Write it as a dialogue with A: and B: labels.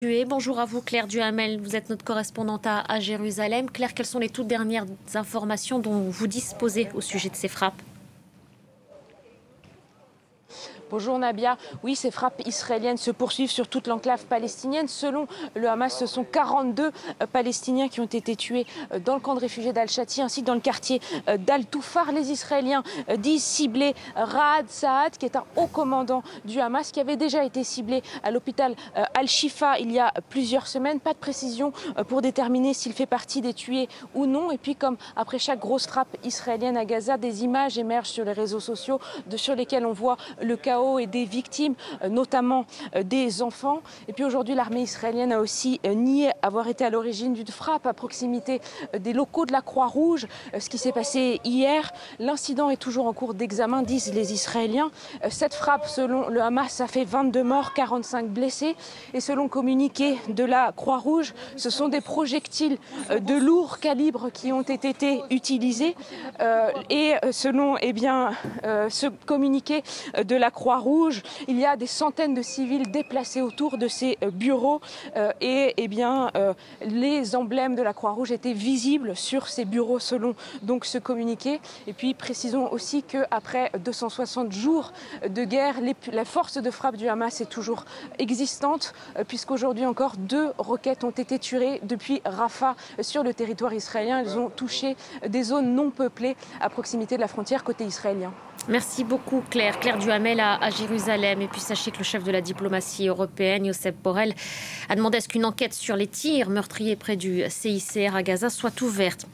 A: Bonjour à vous, Claire Duhamel. Vous êtes notre correspondante à Jérusalem. Claire, quelles sont les toutes dernières informations dont vous disposez au sujet de ces frappes?
B: Bonjour Nabia. Oui, ces frappes israéliennes se poursuivent sur toute l'enclave palestinienne. Selon le Hamas, ce sont 42 Palestiniens qui ont été tués dans le camp de réfugiés d'Al-Shati ainsi que dans le quartier d'Al-Toufar. Les Israéliens disent cibler Raad Saad, qui est un haut commandant du Hamas, qui avait déjà été ciblé à l'hôpital Al-Shifa il y a plusieurs semaines. Pas de précision pour déterminer s'il fait partie des tués ou non. Et puis, comme après chaque grosse frappe israélienne à Gaza, des images émergent sur les réseaux sociaux sur lesquelles on voit le chaos et des victimes, notamment des enfants. Et puis aujourd'hui, l'armée israélienne a aussi nié avoir été à l'origine d'une frappe à proximité des locaux de la Croix-Rouge, ce qui s'est passé hier. L'incident est toujours en cours d'examen, disent les Israéliens. Cette frappe, selon le Hamas, a fait 22 morts, 45 blessés. Et selon communiqué de la Croix-Rouge, ce sont des projectiles de lourd calibre qui ont été utilisés. Et selon ce communiqué de la Croix-Rouge, il y a des centaines de civils déplacés autour de ces bureaux les emblèmes de la Croix-Rouge étaient visibles sur ces bureaux selon donc ce communiqué. Et puis précisons aussi qu'après 260 jours de guerre, la force de frappe du Hamas est toujours existante puisqu'aujourd'hui encore 2 roquettes ont été tirées depuis Rafah sur le territoire israélien. Elles ont touché des zones non peuplées à proximité de la frontière côté israélien.
A: Merci beaucoup, Claire. Claire Duhamel à Jérusalem. Et puis sachez que le chef de la diplomatie européenne, Josep Borrell, a demandé à ce qu'une enquête sur les tirs meurtriers près du CICR à Gaza soit ouverte.